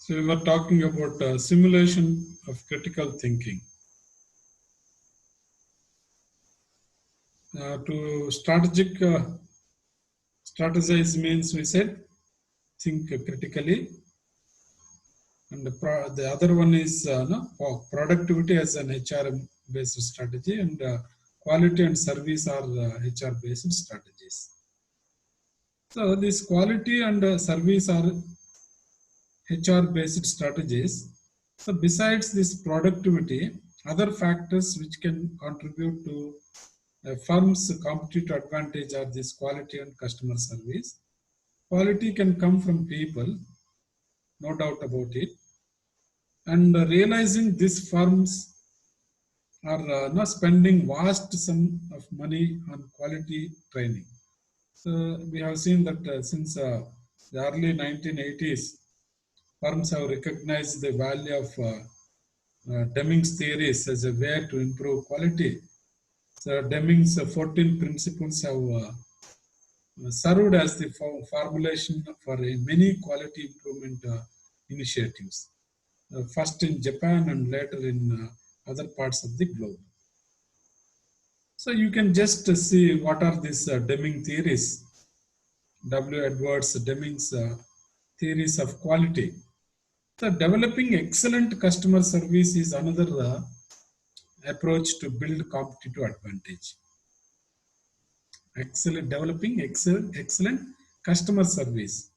So we were talking about simulation of critical thinking. To strategize means we said think critically, and the other one is productivity as an HRM based strategy, and quality and service are HR based strategies. So this quality and service are HR based strategies. So besides this productivity, other factors which can contribute to a firm's competitive advantage are this quality and customer service. Quality can come from people, no doubt about it. And realizing these firms are not spending vast sum of money on quality training. So we have seen that since the early 1980s, firms have recognized the value of Deming's theories as a way to improve quality. So Deming's 14 principles have served as the formulation for many quality improvement initiatives, first in Japan and later in other parts of the globe. So you can just see what are these Deming theories. W. Edwards Deming's theories of quality. So developing excellent customer service is another approach to build competitive advantage. Excellent customer service,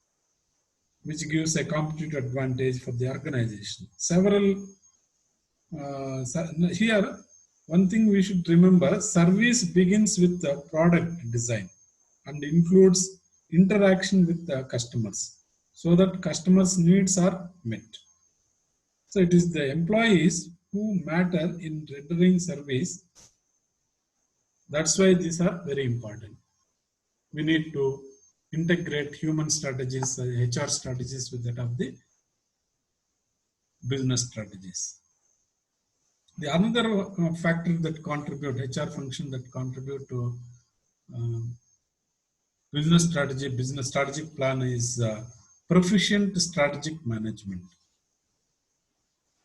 which gives a competitive advantage for the organization. Here, one thing we should remember, service begins with the product design and includes interaction with the customers so that customers' needs are met. So it is the employees who matter in rendering service. That's why these are very important. We need to integrate human strategies, HR strategies with that of the business strategies. The another factor that contribute, HR function that contribute to business strategic plan is proficient strategic management.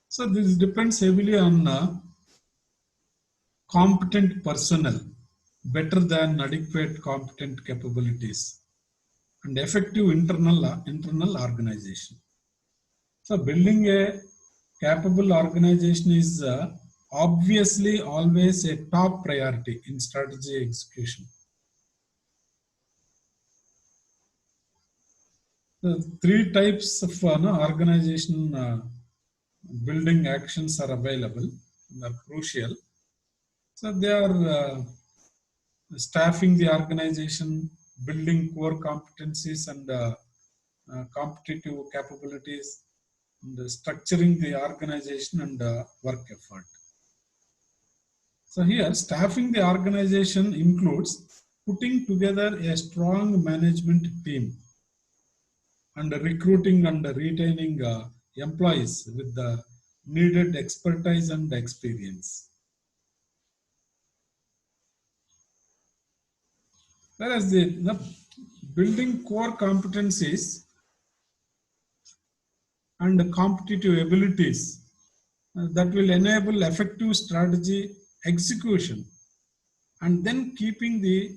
So this depends heavily on competent personnel, better than adequate competent capabilities, and effective internal organization. So building a capable organization is obviously always a top priority in strategy execution. The three types of organization building actions are available and are crucial. So they are staffing the organization, building core competencies and competitive capabilities, and structuring the organization and work effort. So here, staffing the organization includes putting together a strong management team and recruiting and retaining employees with the needed expertise and experience. Whereas the building core competencies and competitive abilities that will enable effective strategy execution, and then keeping the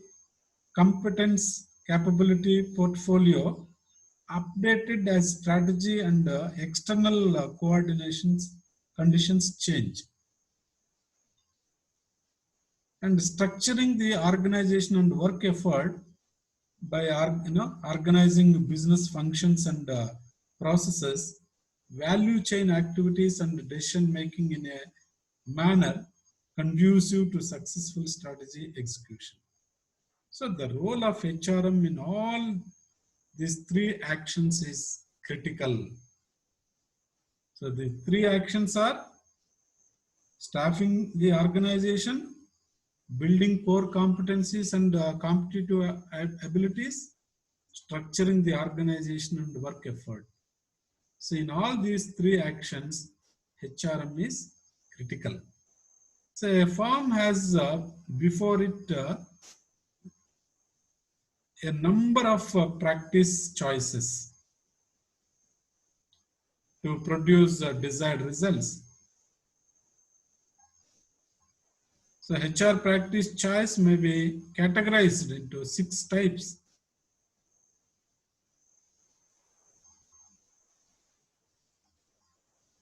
competence capability portfolio updated as strategy and external coordinations conditions change. And structuring the organization and work effort by organizing business functions and processes, value chain activities and decision making in a manner conducive to successful strategy execution. So the role of HRM in all these three actions is critical. So the three actions are staffing the organization, building core competencies and competitive abilities, structuring the organization and work effort. So in all these three actions, HRM is critical. So a firm has before it a number of practice choices. to produce desired results. So HR practice choice may be categorized into 6 types.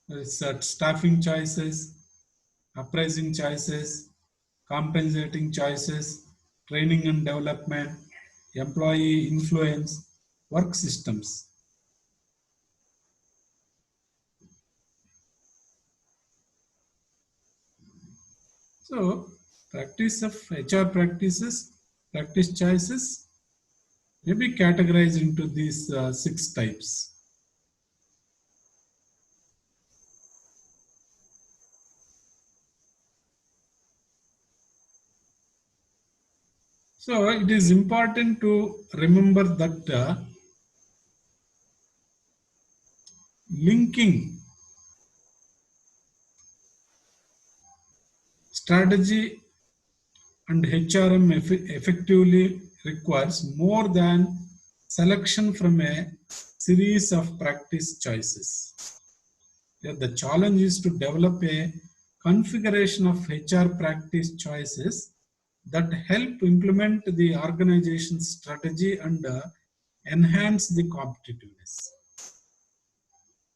There is staffing choices, appraising choices, compensating choices, training and development, employee influence, work systems. So practice of HR practices, practice choices may be categorized into these 6 types. So it is important to remember that linking strategy and HRM effectively requires more than selection from a series of practice choices. Yeah, the challenge is to develop a configuration of HR practice choices that help implement the organization's strategy and enhance the competitiveness.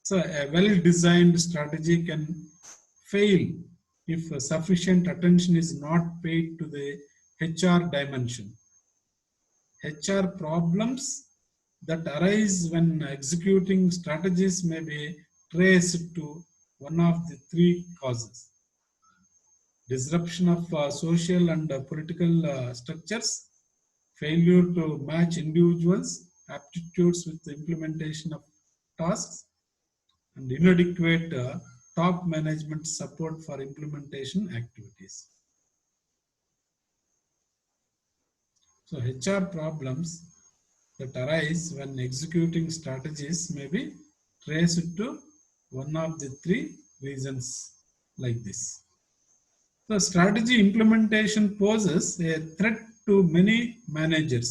So a well-designed strategy can fail if sufficient attention is not paid to the HR dimension. HR problems that arise when executing strategies may be traced to one of the 3 causes: disruption of social and political structures, failure to match individuals' aptitudes with the implementation of tasks, and inadequate top management support for implementation activities. So HR problems that arise when executing strategies may be traced to one of the 3 reasons like this. So strategy implementation poses a threat to many managers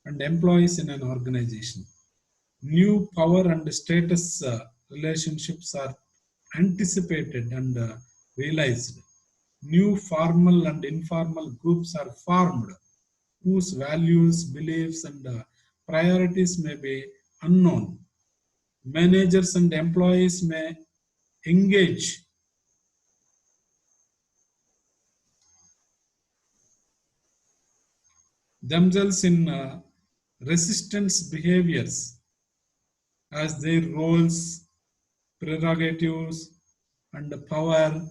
and employees in an organization. New power and status relationships are anticipated and realized. New formal and informal groups are formed whose values, beliefs, and priorities may be unknown. Managers and employees may engage themselves in resistance behaviors as their roles, prerogatives, and power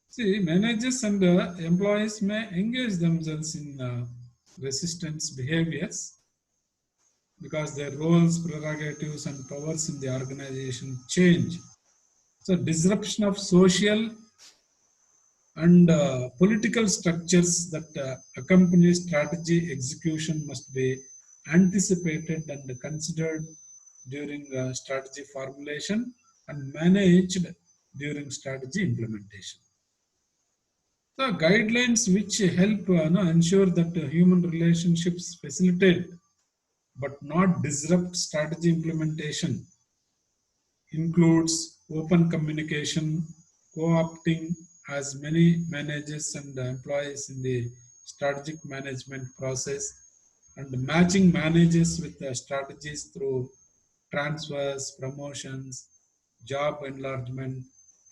see, managers and employees may engage themselves in resistance behaviors because their roles, prerogatives, and powers in the organization change. So, disruption of social and political structures that accompany strategy execution must be anticipated and considered during strategy formulation and managed during strategy implementation. The guidelines which help ensure that human relationships facilitate but not disrupt strategy implementation includes open communication, co-opting as many managers and employees in the strategic management process, and matching managers with strategies through transfers, promotions, job enlargement,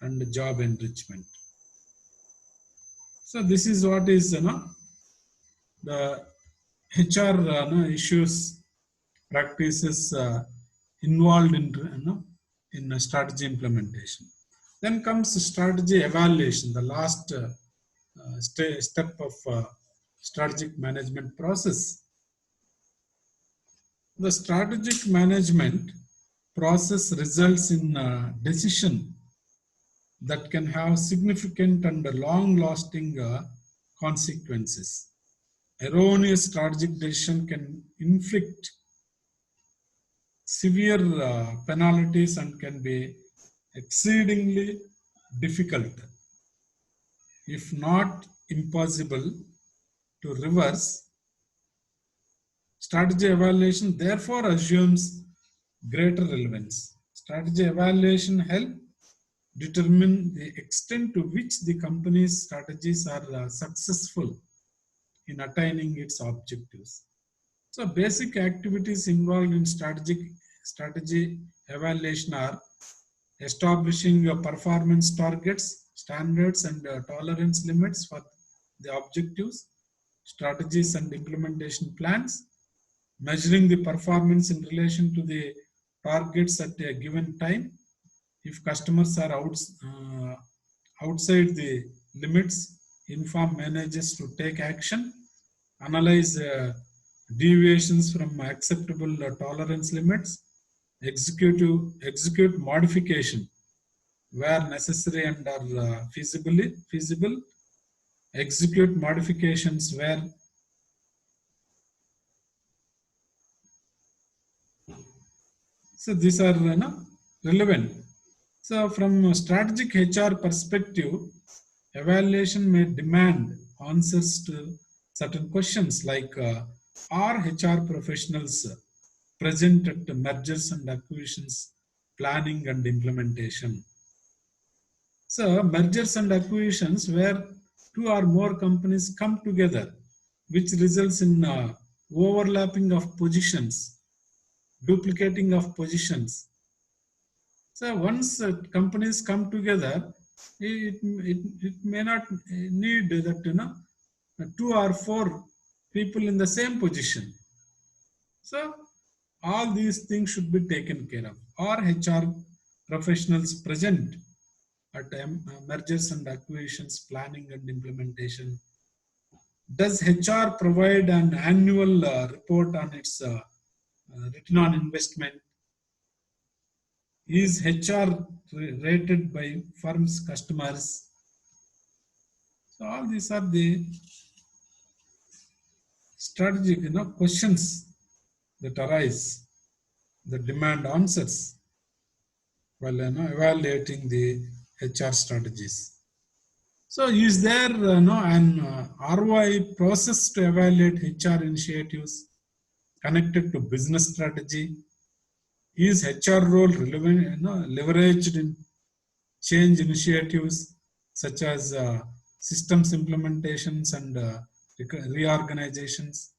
and job enrichment. So this is what is the HR issues practices involved in strategy implementation. Then comes strategy evaluation, the last step of strategic management process. The strategic management process results in a decision that can have significant and long-lasting consequences. Erroneous strategic decision can inflict severe penalties and can be exceedingly difficult, if not impossible, to reverse. Strategy evaluation therefore assumes greater relevance. Strategy evaluation help determine the extent to which the company's strategies are successful in attaining its objectives. So basic activities involved in strategy evaluation are establishing your performance targets, standards and tolerance limits for the objectives, strategies and implementation plans, measuring the performance in relation to the targets at a given time. If customers are outside the limits, inform managers to take action, analyze deviations from acceptable tolerance limits, execute modification where necessary and are feasible, execute modifications where so these are relevant. So from a strategic HR perspective, evaluation may demand answers to certain questions like are HR professionals present at the mergers and acquisitions planning and implementation? So mergers and acquisitions where two or more companies come together, which results in overlapping of positions, duplicating of positions. So once companies come together, it may not need that two or four people in the same position. So all these things should be taken care of. Are HR professionals present at mergers and acquisitions planning and implementation? Does HR provide an annual report on its return on investment? Is HR rated by firms' customers? So all these are the strategic questions that arise, that demand answers while evaluating the HR strategies. So is there an ROI process to evaluate HR initiatives connected to business strategy? Is HR role relevant, leveraged in change initiatives such as systems implementations and reorganizations?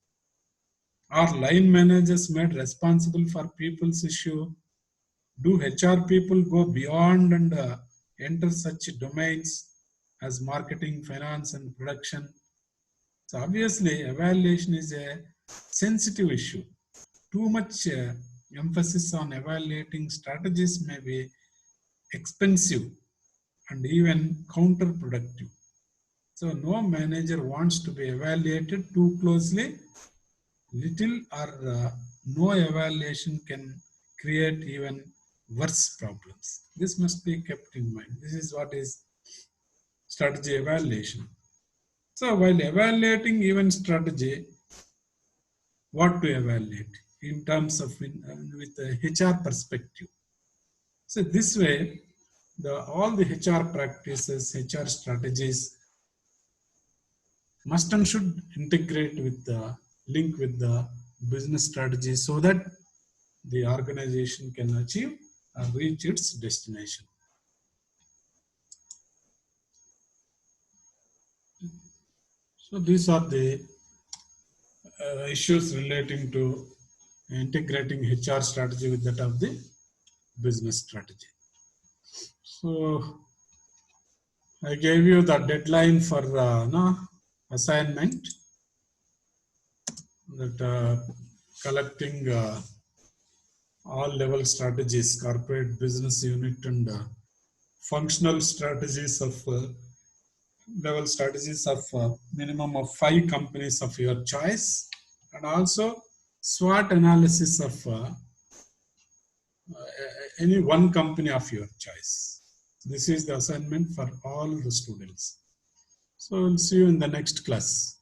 Are line managers made responsible for people's issue? Do HR people go beyond and enter such domains as marketing, finance, and production? So obviously, evaluation is a sensitive issue. Too much emphasis on evaluating strategies may be expensive and even counterproductive. So no manager wants to be evaluated too closely. Little or no evaluation can create even worse problems. This must be kept in mind. This is what is strategy evaluation. So while evaluating even strategy, what to evaluate in terms of with the HR perspective? So this way, all the HR practices, HR strategies must and should integrate with the link with the business strategy so that the organization can achieve and reach its destination. So these are the issues relating to integrating HR strategy with that of the business strategy. So I gave you the deadline for assignment, that collecting all level strategies, corporate, business unit, and functional strategies of level strategies of minimum of 5 companies of your choice, and also SWOT analysis of any one company of your choice. This is the assignment for all the students. So we'll see you in the next class.